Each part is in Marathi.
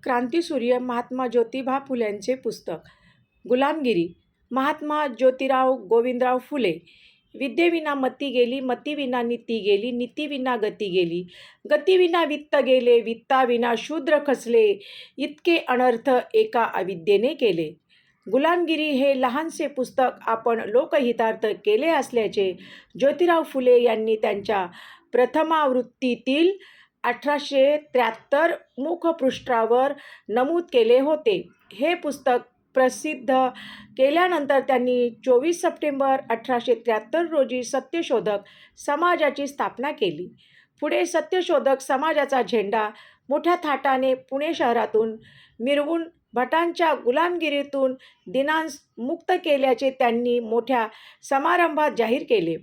क्रांतिसूर्य महात्मा ज्योतिबा फुल्यांचे पुस्तक गुलामगिरी. महात्मा ज्योतिराव गोविंदराव फुले. विद्येविना मती गेली, मतीविना नीती गेली, नीतीविना गती गेली, गतीविना वित्त गेले, वित्ताविना शूद्र खचले, इतके अनर्थ एका अविद्येने केले. गुलामगिरी हे लहानसे पुस्तक आपण लोकहितार्थ केले असल्याचे ज्योतिराव फुले यांनी त्यांच्या प्रथमावृत्तीतील 1873 मुखपृष्ठावर नमूद केले होते. हे पुस्तक प्रसिद्ध केल्यानंतर त्यांनी 24 सप्टेंबर 1873 रोजी सत्यशोधक समाजाची स्थापना केली. पुढे सत्यशोधक समाजाचा झेंडा मोठ्या थाटाने पुणे शहरातून मिरवून भटांच्या गुलामगिरीतून दिनांस मुक्त केल्याचे त्यांनी मोठ्या समारंभात जाहीर केले.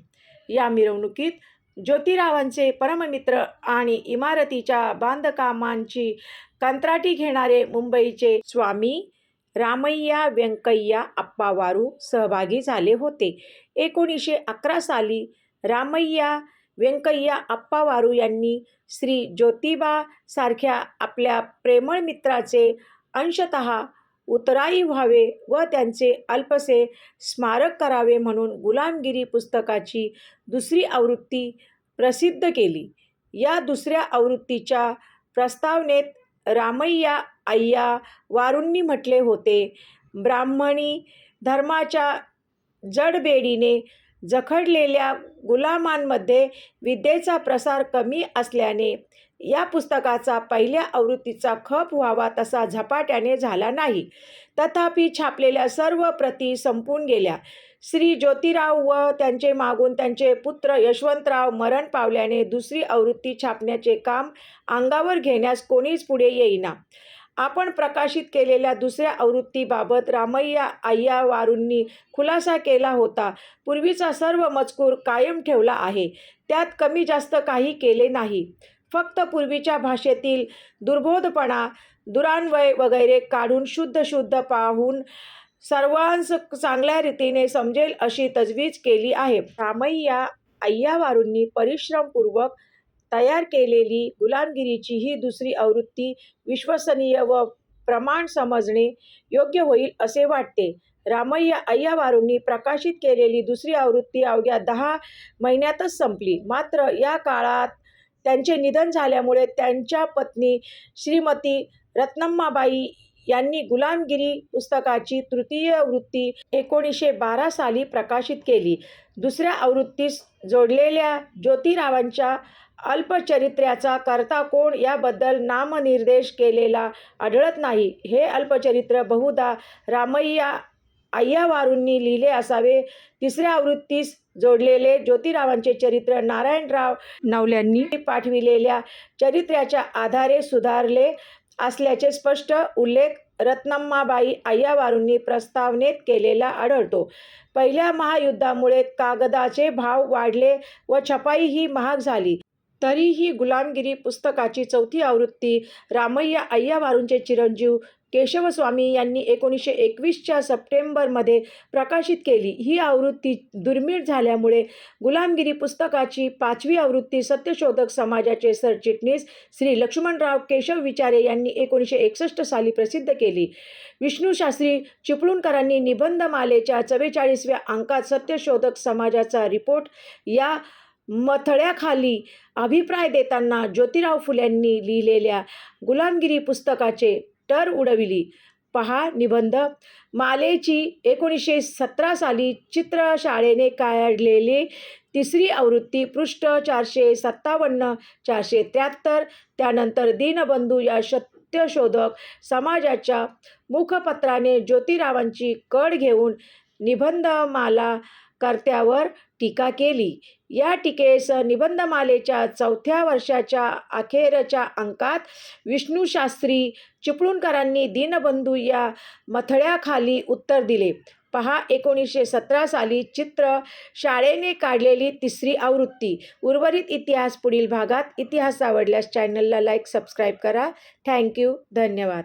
या मिरवणुकीत ज्योतिरावांचे परममित्र आणि इमारतीच्या बांधकामांची कंत्राटी घेणारे मुंबईचे स्वामी रामय्या व्यंकय्या अप्पावारू सहभागी झाले होते. 1911 साली रामय्या व्यंकय्या अप्पावारू यांनी श्री ज्योतिबा सारख्या आपल्या प्रेमळ मित्राचे अंशतः उत्तराई व्हावे व त्यांचे अल्पसे स्मारक करावे म्हणून गुलामगिरी पुस्तकाची दुसरी आवृत्ती प्रसिद्ध केली. या दुसऱ्या आवृत्तीच्या प्रस्तावनेत रामय्या अय्यावारूंनी म्हटले होते, ब्राह्मणी धर्माच्या जडबेडीने जखडलेल्या गुलामांमध्ये विद्येचा प्रसार कमी असल्याने या पुस्तकाचा पहिल्या आवृत्तीचा खप व्हावा तसा झपाट्याने झाला नाही. तथापि छापलेल्या सर्व प्रती संपून गेल्या. श्री ज्योतिराव व त्यांचे मागून त्यांचे पुत्र यशवंतराव मरण पावल्याने दुसरी आवृत्ती छापण्याचे काम अंगावर घेण्यास कोणीच पुढे येईना. आपण प्रकाशित केलेल्या दुसऱ्या आवृत्तीबाबत रामय्या अय्यावारूंनी खुलासा केला होता. पूर्वीचा सर्व मजकूर कायम ठेवला आहे. त्यात कमी जास्त काही केले नाही. फक्त पूर्वीच्या भाषेतील दुर्बोधपणा, दुरान्वय वगैरे काढून शुद्ध पाहून सर्वांस चांगल्या रीतीने समजेल अशी तजवीज केली आहे. रामय्या अय्यावारूंनी परिश्रमपूर्वक तयार केलेली गुलामगिरीची ही दुसरी आवृत्ती विश्वसनीय व प्रमाण समजणे योग्य होईल असे वाटते. रामय्या अय्यावारूंनी प्रकाशित केलेली दुसरी आवृत्ती अवघ्या 10 महिन्यातच संपली. मात्र या काळात त्यांचे निधन झाल्यामुळे त्यांच्या पत्नी श्रीमती रत्नम्माबाई यांनी गुलामगिरी पुस्तकाची तृतीय आवृत्ती 1912 साली प्रकाशित केली. दुसऱ्या आवृत्तीस जोडलेल्या ज्योतिरावांच्या अल्पचरित्राचा कर्ता कोण याबद्दल नामनिर्देश केलेला आढळत नाही. हे अल्पचरित्र बहुधा रामय्या अय्यावारूंनी लिहिले असावे. तिसऱ्या आवृत्तीस जोडलेले ज्योतिरावांचे चरित्र नारायणराव नवल्यांनी पाठविलेल्या चरित्राच्या आधारे सुधारले असल्याचे स्पष्ट उल्लेख रत्नम्माबाई अय्यावारूंनी प्रस्तावनेत केलेला आढळतो. पहिल्या महायुद्धामुळे कागदाचे भाव वाढले व छपाईही महाग झाली. तरीही गुलामगिरी पुस्तकाची चौथी आवृत्ती रामय्या अय्यावारूंचे चिरंजीव केशवस्वामी यांनी 1921च्या सप्टेंबरमध्ये प्रकाशित केली. ही आवृत्ती दुर्मिळ झाल्यामुळे गुलामगिरी पुस्तकाची 5वी आवृत्ती सत्यशोधक समाजाचे सरचिटणीस श्री लक्ष्मणराव केशव विचारे यांनी 1961 साली प्रसिद्ध केली. विष्णूशास्त्री चिपळूणकरांनी निबंधमालेच्या 44व्या अंकात सत्यशोधक समाजाचा रिपोर्ट या मथळ्याखाली अभिप्राय देताना ज्योतिराव फुल्यांनी लिहिलेल्या गुलामगिरी पुस्तकाचे टर उडविली. पहा निबंध मालेची 1917 साली चित्रशाळेने काढलेली तिसरी आवृत्ती पृष्ठ 457-473. त्यानंतर दीनबंधू या सत्यशोधक समाजाच्या मुखपत्राने ज्योतिरावांची कड घेऊन निबंधमाला कर्त्यावर टीका केली. या टीकेस निबंधमालेच्या 4थ्या वर्षाच्या अखेरच्या अंकात विष्णूशास्त्री चिपळूणकरांनी दीनबंधू या मथळ्याखाली उत्तर दिले. पहा 1917 साली चित्र शाळेने काढलेली तिसरी आवृत्ती. उर्वरित इतिहास पुढील भागात. इतिहास आवडल्यास चॅनलला लाईक सबस्क्राईब करा. थँक्यू. धन्यवाद.